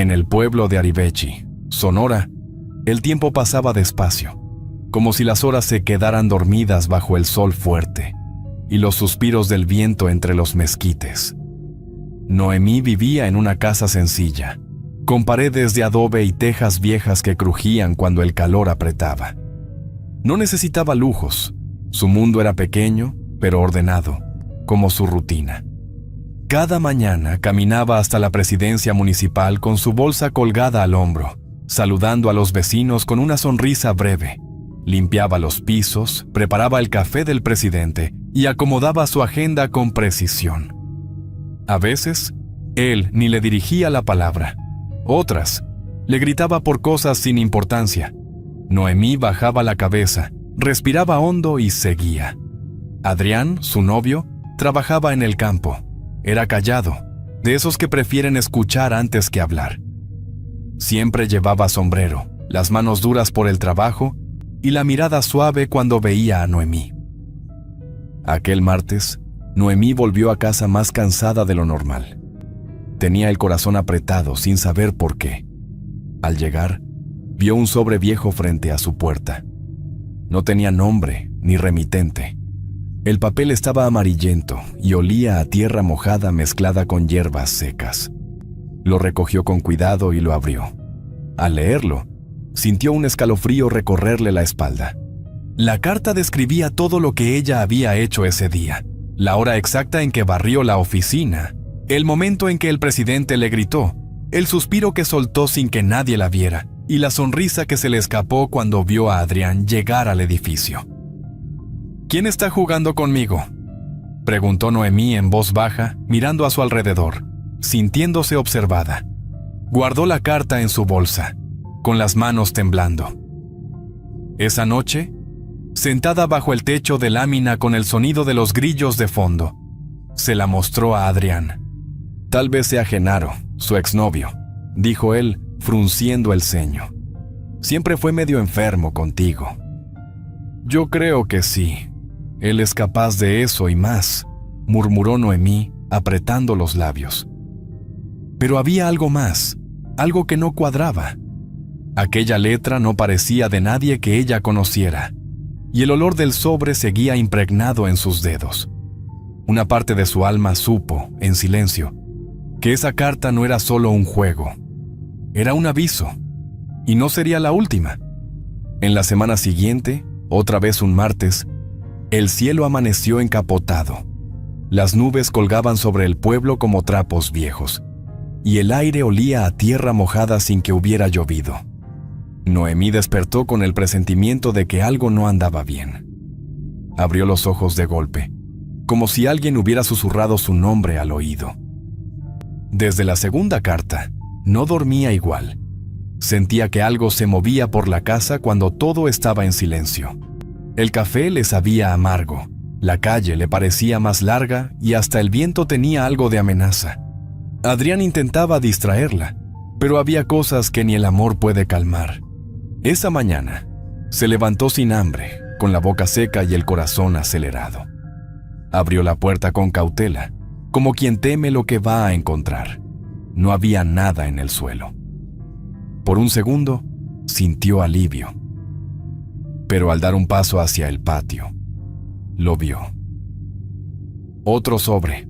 En el pueblo de Arivechi, Sonora, el tiempo pasaba despacio, como si las horas se quedaran dormidas bajo el sol fuerte y los suspiros del viento entre los mezquites. Noemí vivía en una casa sencilla, con paredes de adobe y tejas viejas que crujían cuando el calor apretaba. No necesitaba lujos, su mundo era pequeño, pero ordenado, como su rutina. Cada mañana caminaba hasta la presidencia municipal con su bolsa colgada al hombro, saludando a los vecinos con una sonrisa breve. Limpiaba los pisos, preparaba el café del presidente y acomodaba su agenda con precisión. A veces, él ni le dirigía la palabra. Otras, le gritaba por cosas sin importancia. Noemí bajaba la cabeza, respiraba hondo y seguía. Adrián, su novio, trabajaba en el campo. Era callado, de esos que prefieren escuchar antes que hablar. Siempre llevaba sombrero, las manos duras por el trabajo y la mirada suave cuando veía a Noemí. Aquel martes, Noemí volvió a casa más cansada de lo normal. Tenía el corazón apretado sin saber por qué. Al llegar, vio un sobre viejo frente a su puerta. No tenía nombre ni remitente. El papel estaba amarillento y olía a tierra mojada mezclada con hierbas secas. Lo recogió con cuidado y lo abrió. Al leerlo, sintió un escalofrío recorrerle la espalda. La carta describía todo lo que ella había hecho ese día, la hora exacta en que barrió la oficina, el momento en que el presidente le gritó, el suspiro que soltó sin que nadie la viera y la sonrisa que se le escapó cuando vio a Adrián llegar al edificio. ¿Quién está jugando conmigo?, preguntó Noemí en voz baja, mirando a su alrededor, sintiéndose observada. Guardó la carta en su bolsa, con las manos temblando. Esa noche, sentada bajo el techo de lámina con el sonido de los grillos de fondo, se la mostró a Adrián. Tal vez sea Genaro, su exnovio, dijo él, frunciendo el ceño. Siempre fue medio enfermo contigo. Yo creo que sí. Él es capaz de eso y más, murmuró Noemí, apretando los labios. Pero había algo más, algo que no cuadraba. Aquella letra no parecía de nadie que ella conociera, y el olor del sobre seguía impregnado en sus dedos. Una parte de su alma supo, en silencio, que esa carta no era solo un juego. Era un aviso, y no sería la última. En la semana siguiente, otra vez un martes, el cielo amaneció encapotado. Las nubes colgaban sobre el pueblo como trapos viejos, y el aire olía a tierra mojada sin que hubiera llovido. Noemí despertó con el presentimiento de que algo no andaba bien. Abrió los ojos de golpe, como si alguien hubiera susurrado su nombre al oído. Desde la segunda carta, no dormía igual. Sentía que algo se movía por la casa cuando todo estaba en silencio. El café le sabía amargo, la calle le parecía más larga y hasta el viento tenía algo de amenaza. Adrián intentaba distraerla, pero había cosas que ni el amor puede calmar. Esa mañana, se levantó sin hambre, con la boca seca y el corazón acelerado. Abrió la puerta con cautela, como quien teme lo que va a encontrar. No había nada en el suelo. Por un segundo, sintió alivio. Pero al dar un paso hacia el patio, lo vio. Otro sobre,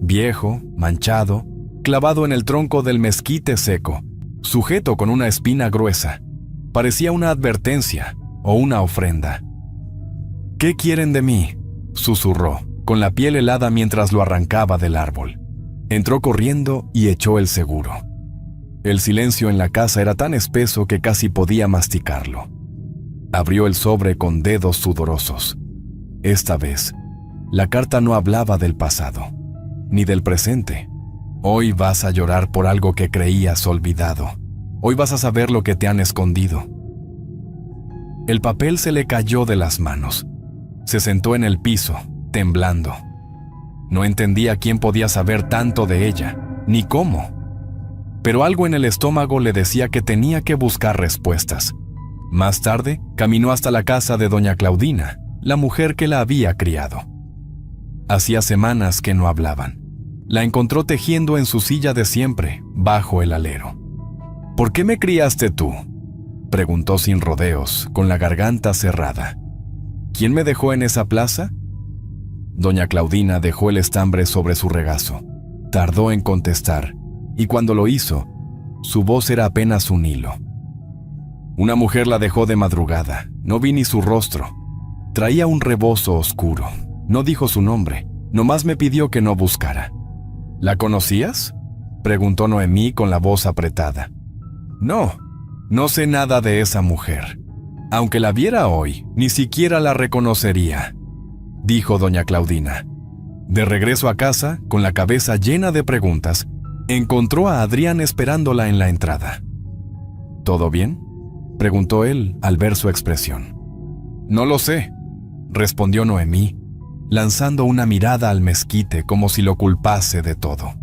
viejo, manchado, clavado en el tronco del mezquite seco, sujeto con una espina gruesa. Parecía una advertencia o una ofrenda. ¿Qué quieren de mí?, susurró, con la piel helada mientras lo arrancaba del árbol. Entró corriendo y echó el seguro. El silencio en la casa era tan espeso que casi podía masticarlo. Abrió el sobre con dedos sudorosos. Esta vez, la carta no hablaba del pasado, ni del presente. Hoy vas a llorar por algo que creías olvidado. Hoy vas a saber lo que te han escondido. El papel se le cayó de las manos. Se sentó en el piso, temblando. No entendía quién podía saber tanto de ella, ni cómo. Pero algo en el estómago le decía que tenía que buscar respuestas. Más tarde, caminó hasta la casa de doña Claudina, la mujer que la había criado. Hacía semanas que no hablaban. La encontró tejiendo en su silla de siempre, bajo el alero. ¿Por qué me criaste tú?, preguntó sin rodeos, con la garganta cerrada. ¿Quién me dejó en esa plaza? Doña Claudina dejó el estambre sobre su regazo. Tardó en contestar, y cuando lo hizo, su voz era apenas un hilo. Una mujer la dejó de madrugada. No vi ni su rostro. Traía un rebozo oscuro. No dijo su nombre. Nomás me pidió que no buscara. ¿La conocías?, preguntó Noemí con la voz apretada. No, no sé nada de esa mujer. Aunque la viera hoy, ni siquiera la reconocería, dijo doña Claudina. De regreso a casa, con la cabeza llena de preguntas, encontró a Adrián esperándola en la entrada. ¿Todo bien?, preguntó él al ver su expresión. No lo sé, respondió Noemí, lanzando una mirada al mezquite como si lo culpase de todo.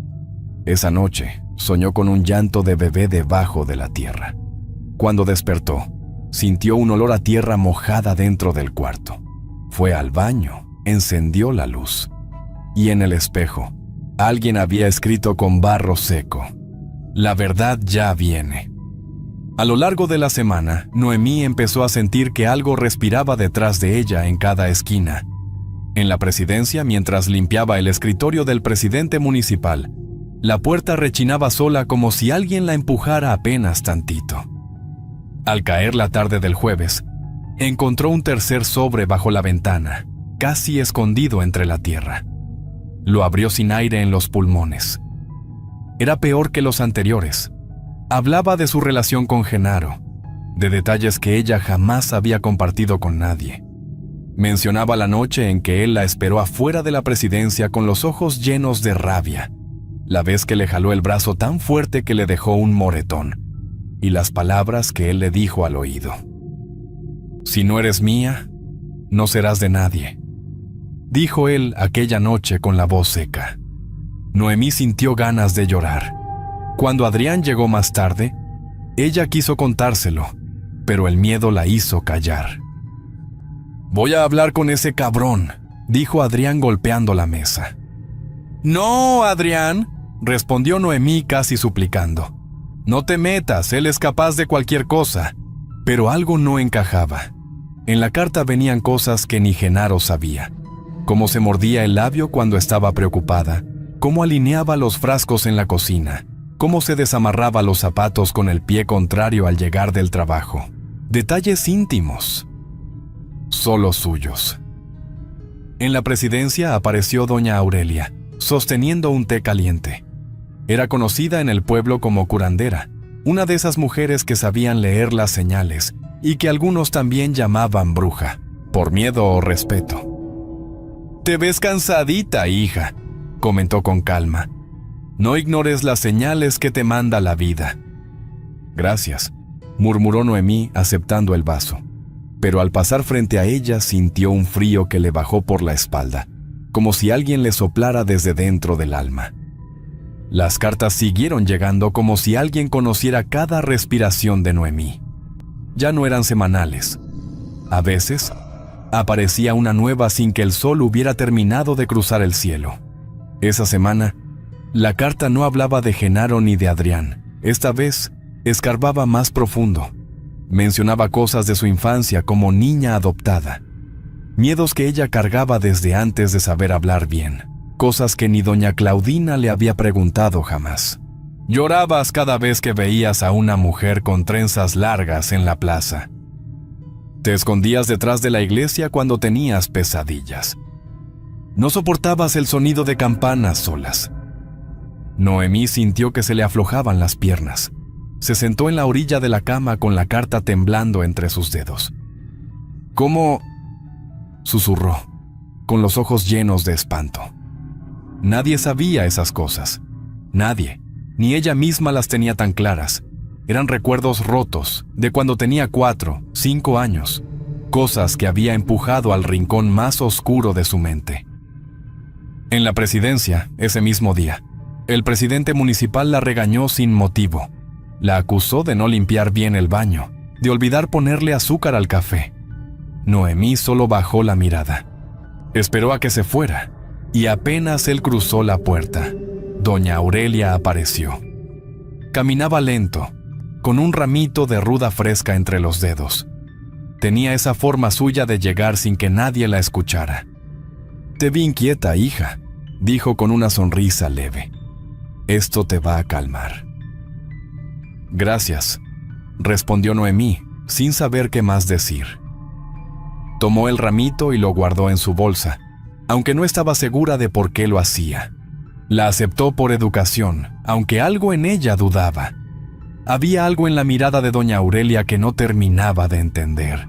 Esa noche soñó con un llanto de bebé debajo de la tierra. Cuando despertó, sintió un olor a tierra mojada dentro del cuarto. Fue al baño, encendió la luz, y en el espejo, alguien había escrito con barro seco: La verdad ya viene. A lo largo de la semana, Noemí empezó a sentir que algo respiraba detrás de ella en cada esquina. En la presidencia, mientras limpiaba el escritorio del presidente municipal, la puerta rechinaba sola como si alguien la empujara apenas tantito. Al caer la tarde del jueves, encontró un tercer sobre bajo la ventana, casi escondido entre la tierra. Lo abrió sin aire en los pulmones. Era peor que los anteriores. Hablaba de su relación con Genaro, de detalles que ella jamás había compartido con nadie. Mencionaba la noche en que él la esperó afuera de la presidencia con los ojos llenos de rabia, la vez que le jaló el brazo tan fuerte que le dejó un moretón, y las palabras que él le dijo al oído. Si no eres mía, no serás de nadie, dijo él aquella noche con la voz seca. Noemí sintió ganas de llorar. Cuando Adrián llegó más tarde, ella quiso contárselo, pero el miedo la hizo callar. Voy a hablar con ese cabrón, dijo Adrián golpeando la mesa. No, Adrián, respondió Noemí casi suplicando. No te metas, él es capaz de cualquier cosa. Pero algo no encajaba. En la carta venían cosas que ni Genaro sabía. Cómo se mordía el labio cuando estaba preocupada, cómo alineaba los frascos en la cocina, cómo se desamarraba los zapatos con el pie contrario al llegar del trabajo. Detalles íntimos, solo suyos. En la presidencia apareció doña Aurelia, sosteniendo un té caliente. Era conocida en el pueblo como curandera, una de esas mujeres que sabían leer las señales y que algunos también llamaban bruja, por miedo o respeto. «Te ves cansadita, hija», comentó con calma. «No ignores las señales que te manda la vida». «Gracias», murmuró Noemí aceptando el vaso. Pero al pasar frente a ella sintió un frío que le bajó por la espalda, como si alguien le soplara desde dentro del alma. Las cartas siguieron llegando como si alguien conociera cada respiración de Noemí. Ya no eran semanales. A veces, aparecía una nueva sin que el sol hubiera terminado de cruzar el cielo. Esa semana, la carta no hablaba de Genaro ni de Adrián. Esta vez, escarbaba más profundo. Mencionaba cosas de su infancia como niña adoptada. Miedos que ella cargaba desde antes de saber hablar bien. Cosas que ni doña Claudina le había preguntado jamás. Llorabas cada vez que veías a una mujer con trenzas largas en la plaza. Te escondías detrás de la iglesia cuando tenías pesadillas. No soportabas el sonido de campanas solas. Noemí sintió que se le aflojaban las piernas. Se sentó en la orilla de la cama con la carta temblando entre sus dedos. «¿Cómo?», susurró, con los ojos llenos de espanto. Nadie sabía esas cosas. Nadie, ni ella misma las tenía tan claras. Eran recuerdos rotos de cuando tenía 4, 5 años. Cosas que había empujado al rincón más oscuro de su mente. En la presidencia, ese mismo día, el presidente municipal la regañó sin motivo. La acusó de no limpiar bien el baño, de olvidar ponerle azúcar al café. Noemí solo bajó la mirada. Esperó a que se fuera, y apenas él cruzó la puerta, Doña Aurelia apareció. Caminaba lento, con un ramito de ruda fresca entre los dedos. Tenía esa forma suya de llegar sin que nadie la escuchara. «Te vi inquieta, hija», dijo con una sonrisa leve. «Esto te va a calmar». «Gracias», respondió Noemí, sin saber qué más decir. Tomó el ramito y lo guardó en su bolsa, aunque no estaba segura de por qué lo hacía. La aceptó por educación, aunque algo en ella dudaba. Había algo en la mirada de doña Aurelia que no terminaba de entender.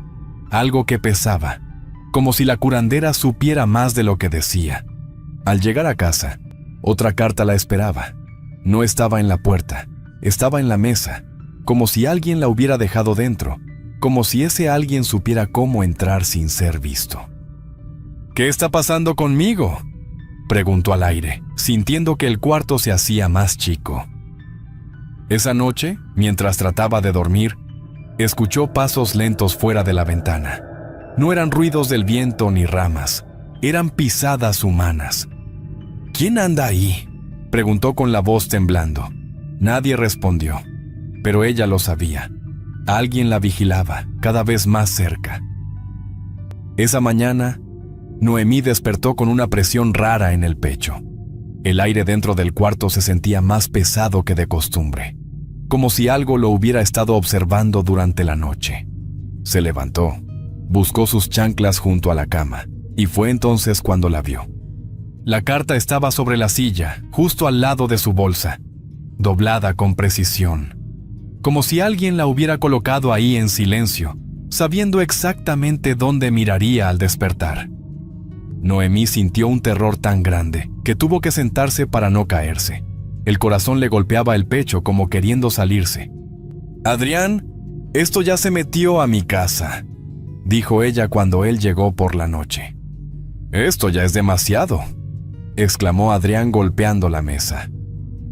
Algo que pesaba, como si la curandera supiera más de lo que decía. Al llegar a casa, otra carta la esperaba. No estaba en la puerta, estaba en la mesa, como si alguien la hubiera dejado dentro, como si ese alguien supiera cómo entrar sin ser visto. «¿Qué está pasando conmigo?», preguntó al aire, sintiendo que el cuarto se hacía más chico. Esa noche, mientras trataba de dormir, escuchó pasos lentos fuera de la ventana. No eran ruidos del viento ni ramas, eran pisadas humanas. «¿Quién anda ahí?», preguntó con la voz temblando. Nadie respondió, pero ella lo sabía. Alguien la vigilaba, cada vez más cerca. Esa mañana, Noemí despertó con una presión rara en el pecho. El aire dentro del cuarto se sentía más pesado que de costumbre, como si algo lo hubiera estado observando durante la noche. Se levantó, buscó sus chanclas junto a la cama, y fue entonces cuando la vio. La carta estaba sobre la silla, justo al lado de su bolsa, doblada con precisión, como si alguien la hubiera colocado ahí en silencio, sabiendo exactamente dónde miraría al despertar. Noemí sintió un terror tan grande que tuvo que sentarse para no caerse. El corazón le golpeaba el pecho como queriendo salirse. «Adrián, esto ya se metió a mi casa», dijo ella cuando él llegó por la noche. «Esto ya es demasiado», exclamó Adrián golpeando la mesa.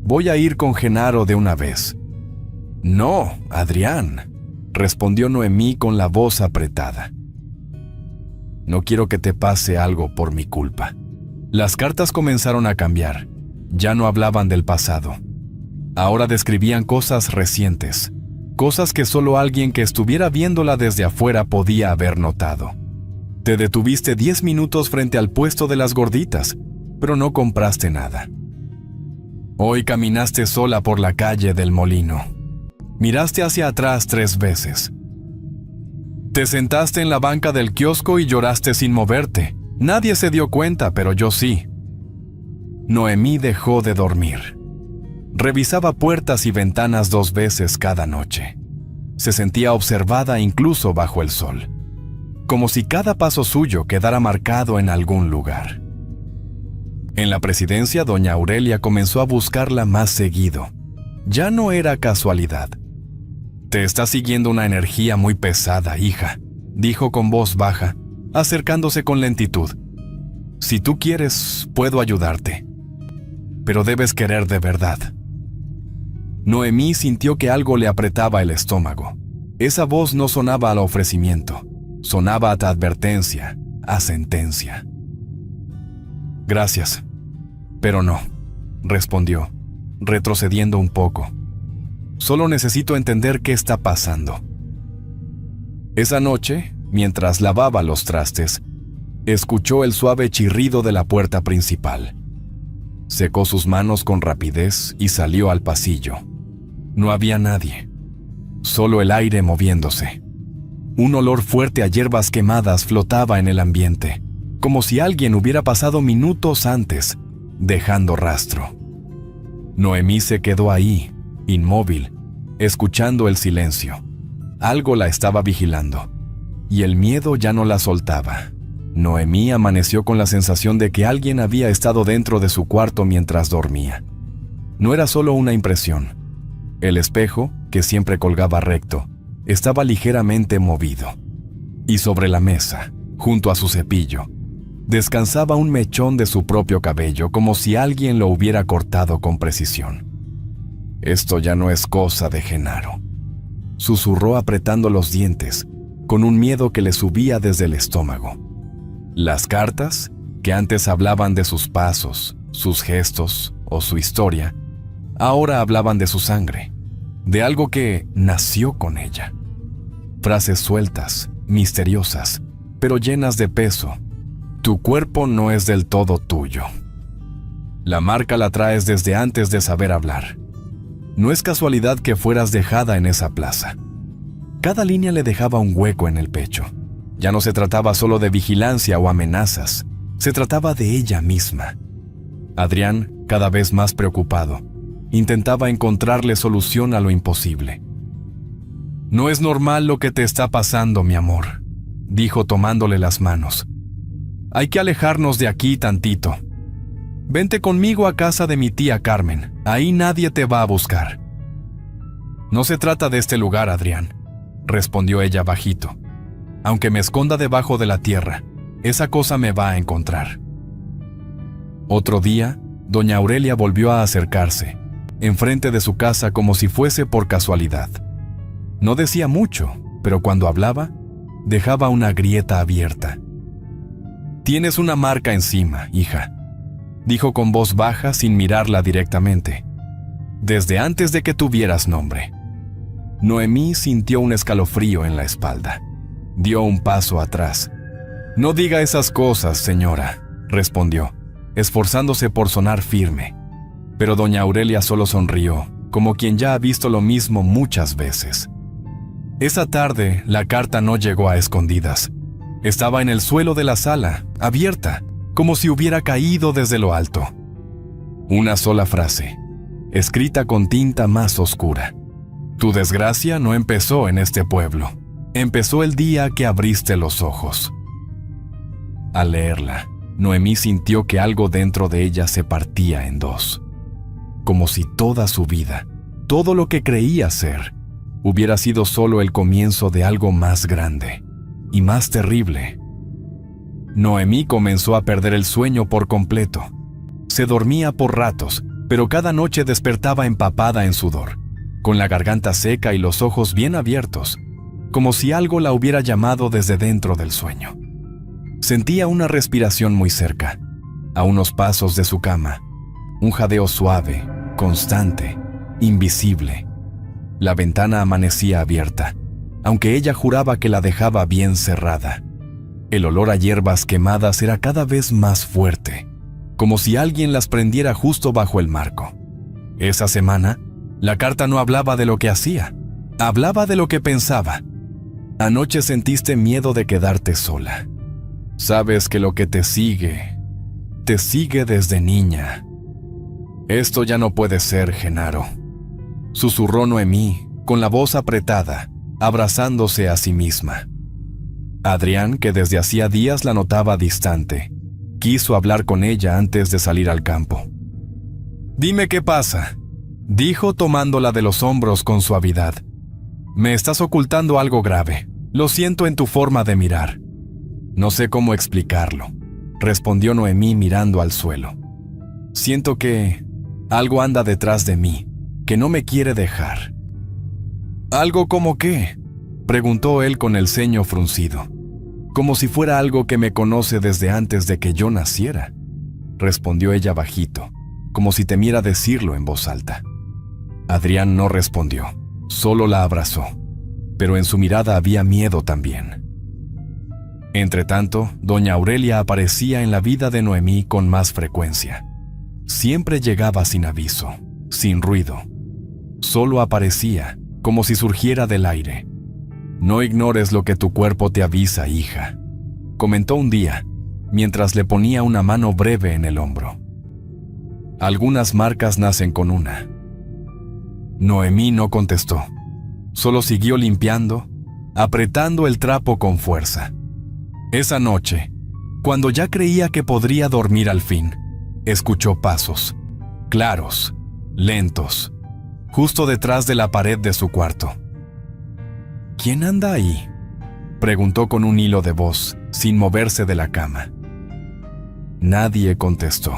«Voy a ir con Genaro de una vez». «No, Adrián», respondió Noemí con la voz apretada. «No quiero que te pase algo por mi culpa». Las cartas comenzaron a cambiar. Ya no hablaban del pasado. Ahora describían cosas recientes, cosas que solo alguien que estuviera viéndola desde afuera podía haber notado. «Te detuviste 10 minutos frente al puesto de las gorditas, pero no compraste nada. Hoy caminaste sola por la calle del molino. Miraste hacia atrás 3 veces. Te sentaste en la banca del kiosco y lloraste sin moverte. Nadie se dio cuenta, pero yo sí». Noemí dejó de dormir. Revisaba puertas y ventanas 2 veces cada noche. Se sentía observada incluso bajo el sol, como si cada paso suyo quedara marcado en algún lugar. En la presidencia, doña Aurelia comenzó a buscarla más seguido. Ya no era casualidad. «Te está siguiendo una energía muy pesada, hija», dijo con voz baja, acercándose con lentitud. «Si tú quieres, puedo ayudarte. Pero debes querer de verdad». Noemí sintió que algo le apretaba el estómago. Esa voz no sonaba al ofrecimiento, sonaba a advertencia, a sentencia. «Gracias, pero no», respondió, retrocediendo un poco. «Solo necesito entender qué está pasando». Esa noche, mientras lavaba los trastes, escuchó el suave chirrido de la puerta principal. Secó sus manos con rapidez y salió al pasillo. No había nadie, solo el aire moviéndose. Un olor fuerte a hierbas quemadas flotaba en el ambiente, como si alguien hubiera pasado minutos antes, dejando rastro. Noemí se quedó ahí, inmóvil, escuchando el silencio. Algo la estaba vigilando, y el miedo ya no la soltaba. Noemí amaneció con la sensación de que alguien había estado dentro de su cuarto mientras dormía. No era solo una impresión. El espejo, que siempre colgaba recto, estaba ligeramente movido. Y sobre la mesa, junto a su cepillo, descansaba un mechón de su propio cabello, como si alguien lo hubiera cortado con precisión. «Esto ya no es cosa de Genaro», susurró apretando los dientes, con un miedo que le subía desde el estómago. Las cartas, que antes hablaban de sus pasos, sus gestos o su historia, ahora hablaban de su sangre, de algo que nació con ella. Frases sueltas, misteriosas, pero llenas de peso. Tu cuerpo no es del todo tuyo. La marca la traes desde antes de saber hablar. No es casualidad que fueras dejada en esa plaza. Cada línea le dejaba un hueco en el pecho. Ya no se trataba solo de vigilancia o amenazas, se trataba de ella misma. Adrián, cada vez más preocupado, intentaba encontrarle solución a lo imposible. No es normal lo que te está pasando, mi amor, dijo tomándole las manos. Hay que alejarnos de aquí tantito. Vente conmigo a casa de mi tía Carmen, ahí nadie te va a buscar. No se trata de este lugar, Adrián, respondió ella bajito. Aunque me esconda debajo de la tierra, esa cosa me va a encontrar. Otro día, doña Aurelia volvió a acercarse, enfrente de su casa como si fuese por casualidad. No decía mucho, pero cuando hablaba, dejaba una grieta abierta. Tienes una marca encima, hija, dijo con voz baja sin mirarla directamente. Desde antes de que tuvieras nombre. Noemí sintió un escalofrío en la espalda. Dio un paso atrás. No diga esas cosas, señora, respondió, esforzándose por sonar firme. Pero doña Aurelia solo sonrió, como quien ya ha visto lo mismo muchas veces. Esa tarde, la carta no llegó a escondidas. Estaba en el suelo de la sala, abierta, como si hubiera caído desde lo alto. Una sola frase, escrita con tinta más oscura. Tu desgracia no empezó en este pueblo. Empezó el día que abriste los ojos. Al leerla, Noemí sintió que algo dentro de ella se partía en dos. Como si toda su vida, todo lo que creía ser, hubiera sido solo el comienzo de algo más grande y más terrible. Noemí comenzó a perder el sueño por completo. Se dormía por ratos, pero cada noche despertaba empapada en sudor, con la garganta seca y los ojos bien abiertos, como si algo la hubiera llamado desde dentro del sueño. Sentía una respiración muy cerca, a unos pasos de su cama, un jadeo suave, constante, invisible. La ventana amanecía abierta, aunque ella juraba que la dejaba bien cerrada. El olor a hierbas quemadas era cada vez más fuerte, como si alguien las prendiera justo bajo el marco. Esa semana, la carta no hablaba de lo que hacía, hablaba de lo que pensaba. Anoche sentiste miedo de quedarte sola. Sabes que lo que te sigue desde niña. Esto ya no puede ser, Genaro, susurró Noemí, con la voz apretada, abrazándose a sí misma. Adrián, que desde hacía días la notaba distante, quiso hablar con ella antes de salir al campo. Dime qué pasa, dijo tomándola de los hombros con suavidad. Me estás ocultando algo grave. Lo siento en tu forma de mirar. No sé cómo explicarlo, respondió Noemí mirando al suelo. Siento que algo anda detrás de mí, que no me quiere dejar. ¿Algo como qué?, preguntó él con el ceño fruncido. Como si fuera algo que me conoce desde antes de que yo naciera, respondió ella bajito, como si temiera decirlo en voz alta. Adrián no respondió, solo la abrazó, pero en su mirada había miedo también. Entretanto, doña Aurelia aparecía en la vida de Noemí con más frecuencia. Siempre llegaba sin aviso, sin ruido. Solo aparecía, como si surgiera del aire. No ignores lo que tu cuerpo te avisa, hija, comentó un día, mientras le ponía una mano breve en el hombro. Algunas marcas nacen con una. Noemí no contestó, solo siguió limpiando, apretando el trapo con fuerza. Esa noche, cuando ya creía que podría dormir al fin, escuchó pasos, claros, lentos, justo detrás de la pared de su cuarto. ¿Quién anda ahí?, preguntó con un hilo de voz, sin moverse de la cama. Nadie contestó,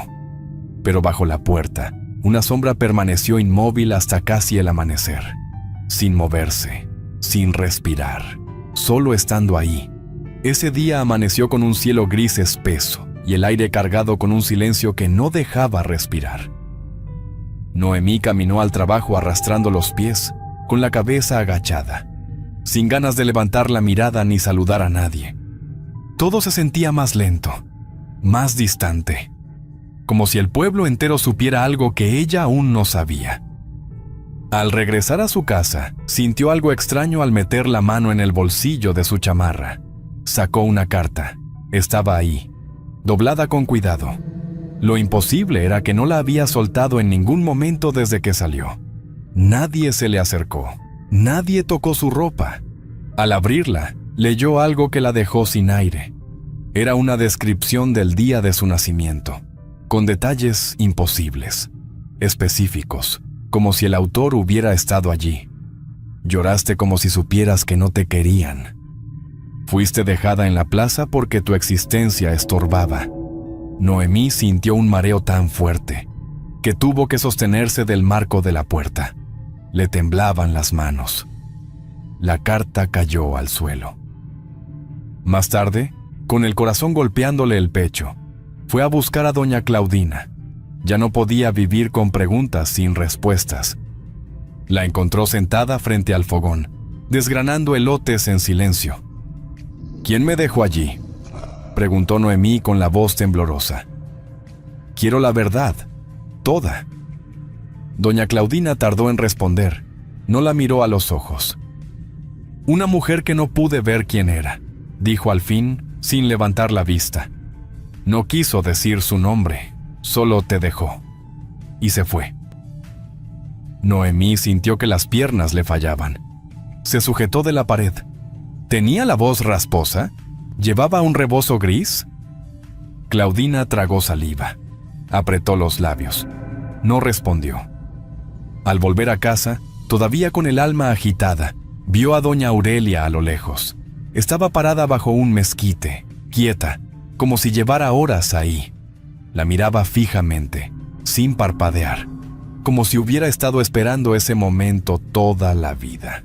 pero bajo la puerta, una sombra permaneció inmóvil hasta casi el amanecer, sin moverse, sin respirar, solo estando ahí. Ese día amaneció con un cielo gris espeso y el aire cargado con un silencio que no dejaba respirar. Noemí caminó al trabajo arrastrando los pies, con la cabeza agachada, sin ganas de levantar la mirada ni saludar a nadie. Todo se sentía más lento, más distante, como si el pueblo entero supiera algo que ella aún no sabía. Al regresar a su casa, sintió algo extraño al meter la mano en el bolsillo de su chamarra. Sacó una carta. Estaba ahí, doblada con cuidado. Lo imposible era que no la había soltado en ningún momento desde que salió. Nadie se le acercó. Nadie tocó su ropa. Al abrirla, leyó algo que la dejó sin aire. Era una descripción del día de su nacimiento, con detalles imposibles, específicos, como si el autor hubiera estado allí. Lloraste como si supieras que no te querían. Fuiste dejada en la plaza porque tu existencia estorbaba. Noemí sintió un mareo tan fuerte que tuvo que sostenerse del marco de la puerta. Le temblaban las manos. La carta cayó al suelo. Más tarde, con el corazón golpeándole el pecho, fue a buscar a doña Claudina. Ya no podía vivir con preguntas sin respuestas. La encontró sentada frente al fogón, desgranando elotes en silencio. ¿Quién me dejó allí?, preguntó Noemí con la voz temblorosa. Quiero la verdad, toda. Doña Claudina tardó en responder. No la miró a los ojos. Una mujer que no pude ver quién era, dijo al fin, sin levantar la vista. No quiso decir su nombre, solo te dejó. Y se fue. Noemí sintió que las piernas le fallaban. Se sujetó de la pared. ¿Tenía la voz rasposa? ¿Llevaba un rebozo gris? Claudina tragó saliva. Apretó los labios. No respondió. Al volver a casa, todavía con el alma agitada, vio a doña Aurelia a lo lejos. Estaba parada bajo un mezquite, quieta, como si llevara horas ahí. La miraba fijamente, sin parpadear, como si hubiera estado esperando ese momento toda la vida.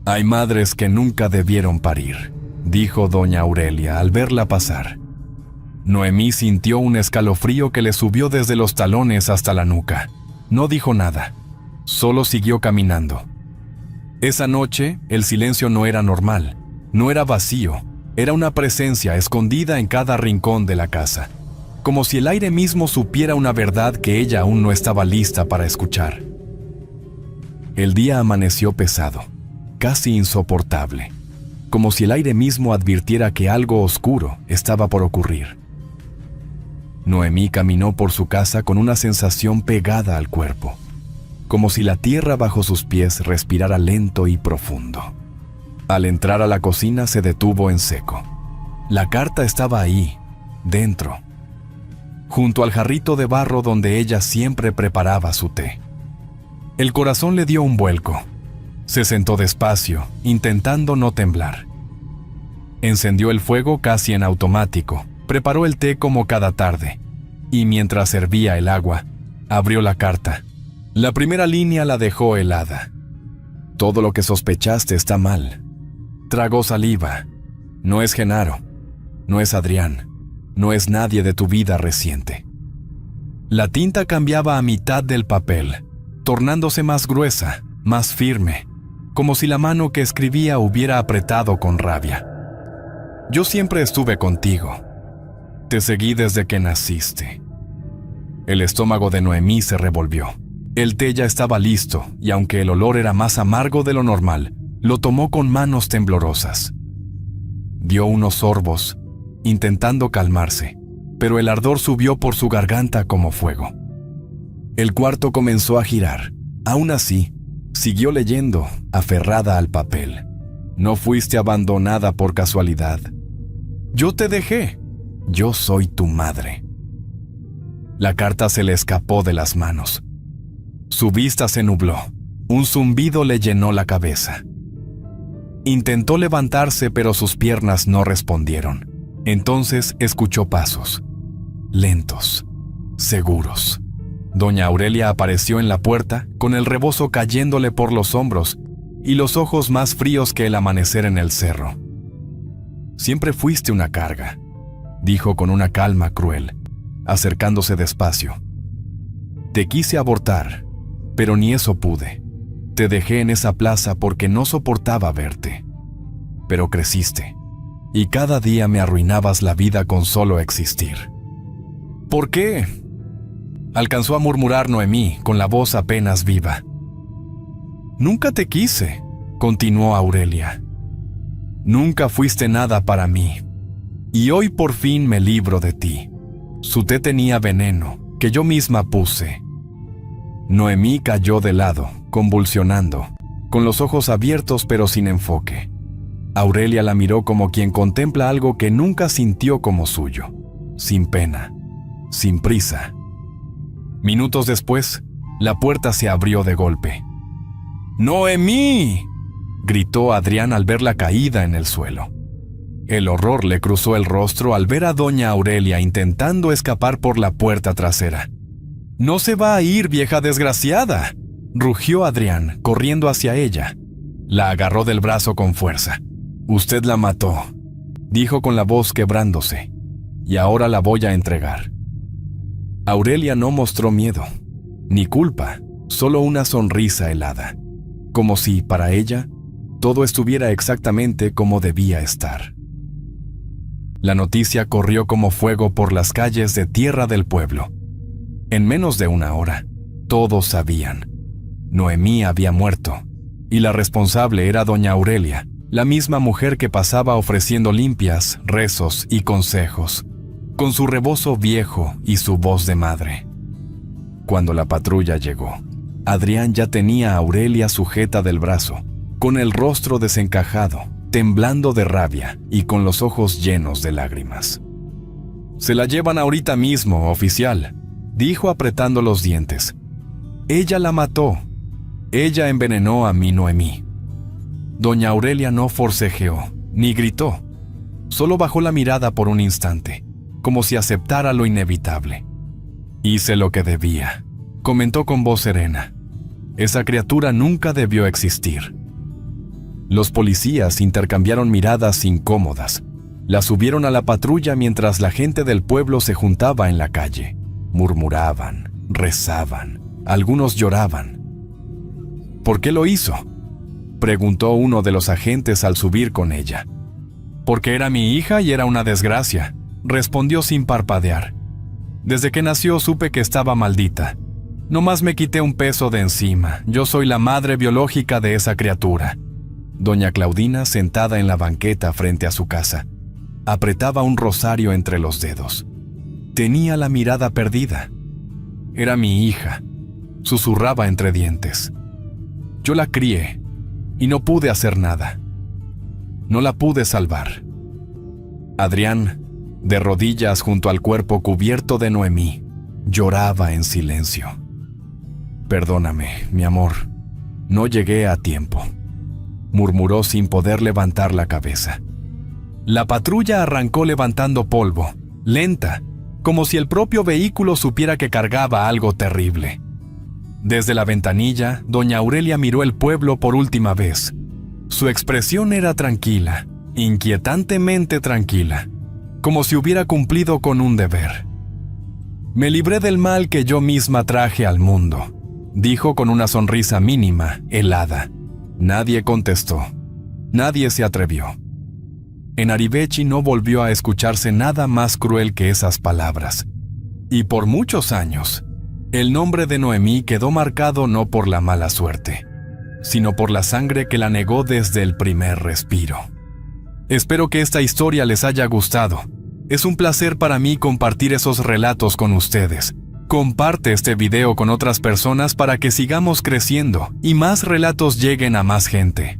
Hay madres que nunca debieron parir, dijo doña Aurelia al verla pasar. Noemí sintió un escalofrío que le subió desde los talones hasta la nuca. No dijo nada, solo siguió caminando. Esa noche, el silencio no era normal, no era vacío, era una presencia escondida en cada rincón de la casa, como si el aire mismo supiera una verdad que ella aún no estaba lista para escuchar. El día amaneció pesado, casi insoportable, como si el aire mismo advirtiera que algo oscuro estaba por ocurrir. Noemí caminó por su casa con una sensación pegada al cuerpo, como si la tierra bajo sus pies respirara lento y profundo. Al entrar a la cocina se detuvo en seco. La carta estaba ahí, dentro, junto al jarrito de barro donde ella siempre preparaba su té. El corazón le dio un vuelco. Se sentó despacio, intentando no temblar. Encendió el fuego casi en automático, preparó el té como cada tarde, y mientras servía el agua, abrió la carta. La primera línea la dejó helada. Todo lo que sospechaste está mal. Tragó saliva. No es Genaro. No es Adrián. No es nadie de tu vida reciente. La tinta cambiaba a mitad del papel, tornándose más gruesa, más firme, como si la mano que escribía hubiera apretado con rabia. Yo siempre estuve contigo. Te seguí desde que naciste. El estómago de Noemí se revolvió. El té ya estaba listo, y aunque el olor era más amargo de lo normal, lo tomó con manos temblorosas. Dio unos sorbos, intentando calmarse, pero el ardor subió por su garganta como fuego. El cuarto comenzó a girar. Aún así, siguió leyendo, aferrada al papel. No fuiste abandonada por casualidad. Yo te dejé. Yo soy tu madre. La carta se le escapó de las manos. Su vista se nubló. Un zumbido le llenó la cabeza. Intentó levantarse, pero sus piernas no respondieron. Entonces escuchó pasos. Lentos, seguros. Doña Aurelia apareció en la puerta, con el rebozo cayéndole por los hombros y los ojos más fríos que el amanecer en el cerro. Siempre fuiste una carga, dijo con una calma cruel, acercándose despacio. Te quise abortar, pero ni eso pude. Te dejé en esa plaza porque no soportaba verte. Pero creciste, y cada día me arruinabas la vida con solo existir. ¿Por qué?, alcanzó a murmurar Noemí con la voz apenas viva. Nunca te quise, continuó Aurelia. Nunca fuiste nada para mí, y hoy por fin me libro de ti. Su té tenía veneno, que yo misma puse. Noemí cayó de lado, convulsionando, con los ojos abiertos pero sin enfoque. Aurelia la miró como quien contempla algo que nunca sintió como suyo, sin pena, sin prisa. Minutos después, la puerta se abrió de golpe. ¡Noemí!, gritó Adrián al verla caída en el suelo. El horror le cruzó el rostro al ver a doña Aurelia intentando escapar por la puerta trasera. «¡No se va a ir, vieja desgraciada!», rugió Adrián, corriendo hacia ella. La agarró del brazo con fuerza. «Usted la mató», dijo con la voz quebrándose, «y ahora la voy a entregar». Aurelia no mostró miedo, ni culpa, solo una sonrisa helada, como si, para ella, todo estuviera exactamente como debía estar. La noticia corrió como fuego por las calles de tierra del pueblo. En menos de una hora, todos sabían. Noemí había muerto, y la responsable era doña Aurelia, la misma mujer que pasaba ofreciendo limpias, rezos y consejos, con su rebozo viejo y su voz de madre. Cuando la patrulla llegó, Adrián ya tenía a Aurelia sujeta del brazo, con el rostro desencajado, temblando de rabia y con los ojos llenos de lágrimas. «Se la llevan ahorita mismo, oficial», dijo apretando los dientes. «Ella la mató. Ella envenenó a mi Noemí». Doña Aurelia no forcejeó, ni gritó. Solo bajó la mirada por un instante, como si aceptara lo inevitable. «Hice lo que debía», comentó con voz serena. «Esa criatura nunca debió existir». Los policías intercambiaron miradas incómodas. La subieron a la patrulla mientras la gente del pueblo se juntaba en la calle. Murmuraban, rezaban, algunos lloraban. «¿Por qué lo hizo?», preguntó uno de los agentes al subir con ella. «Porque era mi hija y era una desgracia», respondió sin parpadear. «Desde que nació supe que estaba maldita. Nomás me quité un peso de encima. Yo soy la madre biológica de esa criatura». Doña Claudina, sentada en la banqueta frente a su casa, apretaba un rosario entre los dedos. Tenía la mirada perdida. «Era mi hija», susurraba entre dientes. «Yo la crié y no pude hacer nada. No la pude salvar». Adrián, de rodillas junto al cuerpo cubierto de Noemí, lloraba en silencio. «Perdóname, mi amor, no llegué a tiempo», murmuró sin poder levantar la cabeza. La patrulla arrancó levantando polvo, lenta, como si el propio vehículo supiera que cargaba algo terrible. Desde la ventanilla, doña Aurelia miró el pueblo por última vez. Su expresión era tranquila, inquietantemente tranquila, como si hubiera cumplido con un deber. «Me libré del mal que yo misma traje al mundo», dijo con una sonrisa mínima, helada. Nadie contestó. Nadie se atrevió. En Arivechi no volvió a escucharse nada más cruel que esas palabras. Y por muchos años, el nombre de Noemí quedó marcado no por la mala suerte, sino por la sangre que la negó desde el primer respiro. Espero que esta historia les haya gustado. Es un placer para mí compartir esos relatos con ustedes. Comparte este video con otras personas para que sigamos creciendo y más relatos lleguen a más gente.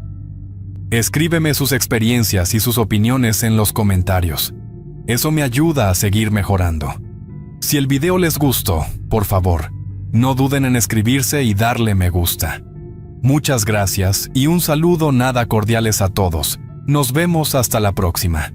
Escríbeme sus experiencias y sus opiniones en los comentarios. Eso me ayuda a seguir mejorando. Si el video les gustó, por favor, no duden en escribirse y darle me gusta. Muchas gracias y un saludo nada cordiales a todos. Nos vemos hasta la próxima.